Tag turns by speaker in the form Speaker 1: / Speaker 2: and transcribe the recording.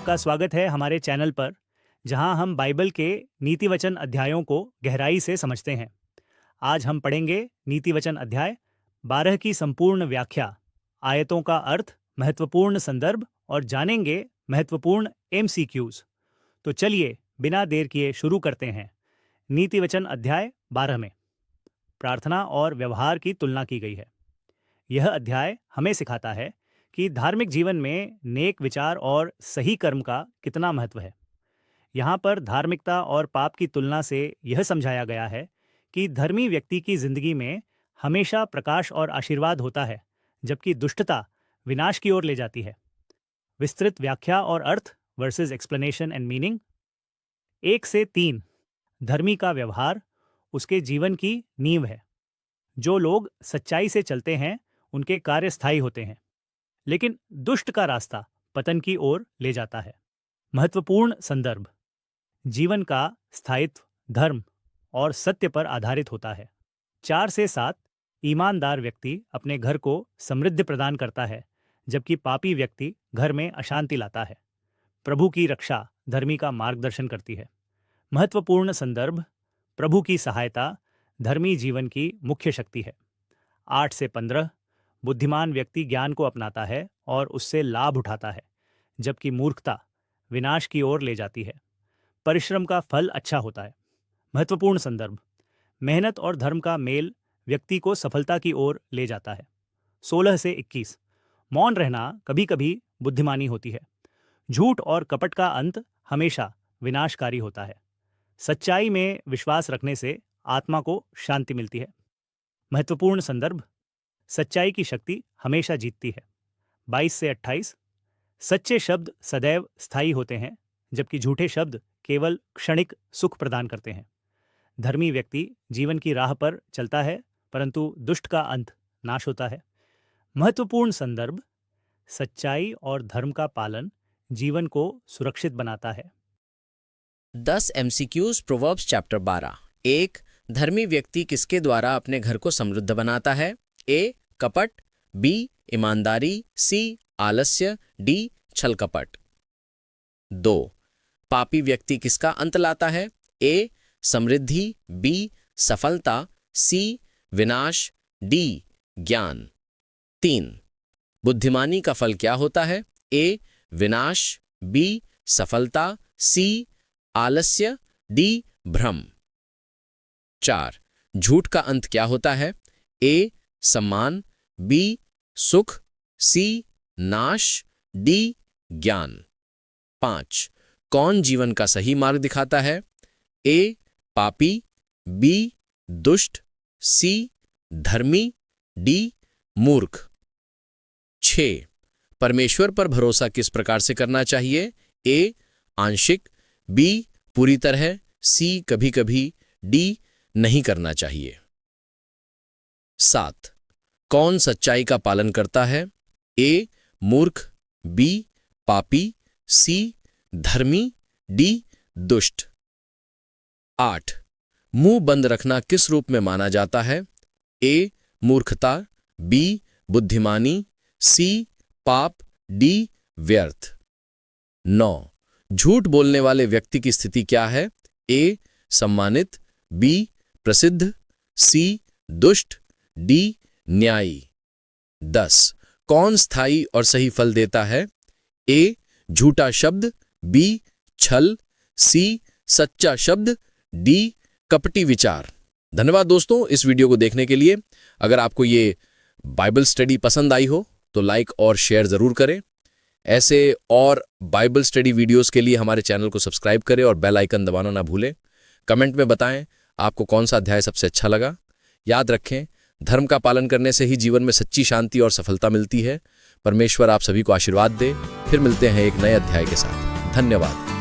Speaker 1: आपका स्वागत है हमारे चैनल पर, जहां हम बाइबल के नीति वचन अध्यायों को गहराई से समझते हैं। आज हम पढ़ेंगे नीति वचन अध्याय 12 की संपूर्ण व्याख्या, आयतों का अर्थ, महत्वपूर्ण संदर्भ और जानेंगे महत्वपूर्ण MCQs। तो चलिए बिना देर किए शुरू करते हैं। नीति वचन अध्याय 12 में प्रार्थना और व्यवहार की तुलना की गई है। यह अध्याय हमें सिखाता है कि धार्मिक जीवन में नेक विचार और सही कर्म का कितना महत्व है। यहाँ पर धार्मिकता और पाप की तुलना से यह समझाया गया है कि धर्मी व्यक्ति की जिंदगी में हमेशा प्रकाश और आशीर्वाद होता है, जबकि दुष्टता विनाश की ओर ले जाती है। विस्तृत व्याख्या और अर्थ वर्सेस एक्सप्लेनेशन एंड मीनिंग। 1 से 3, धर्मी का व्यवहार उसके जीवन की नींव है। जो लोग सच्चाई से चलते हैं उनके कार्य स्थायी होते हैं, लेकिन दुष्ट का रास्ता पतन की ओर ले जाता है। महत्वपूर्ण संदर्भ, जीवन का स्थायित्व धर्म और सत्य पर आधारित होता है। 4 से 7, ईमानदार व्यक्ति अपने घर को समृद्धि प्रदान करता है, जबकि पापी व्यक्ति घर में अशांति लाता है। प्रभु की रक्षा धर्मी का मार्गदर्शन करती है। महत्वपूर्ण संदर्भ, प्रभु की सहायता धर्मी जीवन की मुख्य शक्ति है। 8 से 15, बुद्धिमान व्यक्ति ज्ञान को अपनाता है और उससे लाभ उठाता है, जबकि मूर्खता विनाश की ओर ले जाती है। परिश्रम का फल अच्छा होता है। महत्वपूर्ण संदर्भ, मेहनत और धर्म का मेल व्यक्ति को सफलता की ओर ले जाता है। 16 से 21, मौन रहना कभी कभी बुद्धिमानी होती है। झूठ और कपट का अंत हमेशा विनाशकारी होता है। सच्चाई में विश्वास रखने से आत्मा को शांति मिलती है। महत्वपूर्ण संदर्भ, सच्चाई की शक्ति हमेशा जीतती है। 22 से 28, सच्चे शब्द सदैव स्थायी होते हैं, जबकि झूठे शब्द केवल क्षणिक सुख प्रदान करते हैं। धर्मी व्यक्ति जीवन की राह पर चलता है, परंतु दुष्ट का अंत नाश होता है। महत्वपूर्ण संदर्भ, सच्चाई और धर्म का पालन जीवन को सुरक्षित बनाता है।
Speaker 2: 10 MCQs प्रोवर्ब्स चैप्टर 12। 1. धर्मी व्यक्ति किसके द्वारा अपने घर को समृद्ध बनाता है? A. कपट, B. ईमानदारी, C. आलस्य, D. छल कपट। 2. पापी व्यक्ति किसका अंत लाता है? A. Samriddhi, B. सफलता, C. विनाश, D. ज्ञान। 3. बुद्धिमानी का फल क्या होता है? A. विनाश, B. सफलता, C. आलस्य, D. भ्रम। 4. झूठ का अंत क्या होता है? A. सम्मान, B. सुख, C. नाश, D. ज्ञान। 5. कौन जीवन का सही मार्ग दिखाता है? A. पापी, B. दुष्ट, C. धर्मी, D. मूर्ख। 6. परमेश्वर पर भरोसा किस प्रकार से करना चाहिए? A. आंशिक, B. पूरी तरह, C. कभी-कभी, D. नहीं करना चाहिए। 7. कौन सच्चाई का पालन करता है? A. मूर्ख, B. पापी, C. धर्मी, D. दुष्ट। 8. मुंह बंद रखना किस रूप में माना जाता है? A. मूर्खता, B. बुद्धिमानी, C. पाप, D. व्यर्थ। 9. झूठ बोलने वाले व्यक्ति की स्थिति क्या है? A. सम्मानित, B. प्रसिद्ध, C. दुष्ट, D. न्यायी। 10. कौन स्थायी और सही फल देता है? A. झूठा शब्द, B. छल, C. सच्चा शब्द, D. कपटी विचार। धन्यवाद दोस्तों इस वीडियो को देखने के लिए। अगर आपको ये बाइबल स्टडी पसंद आई हो तो लाइक और शेयर जरूर करें। ऐसे और बाइबल स्टडी वीडियोस के लिए हमारे चैनल को सब्सक्राइब करें और बेल आइकन दबाना ना भूलें। कमेंट में बताएं आपको कौन सा अध्याय सबसे अच्छा लगा। याद रखें, धर्म का पालन करने से ही जीवन में सच्ची शांति और सफलता मिलती है। परमेश्वर आप सभी को आशीर्वाद दे। फिर मिलते हैं एक नए अध्याय के साथ। धन्यवाद।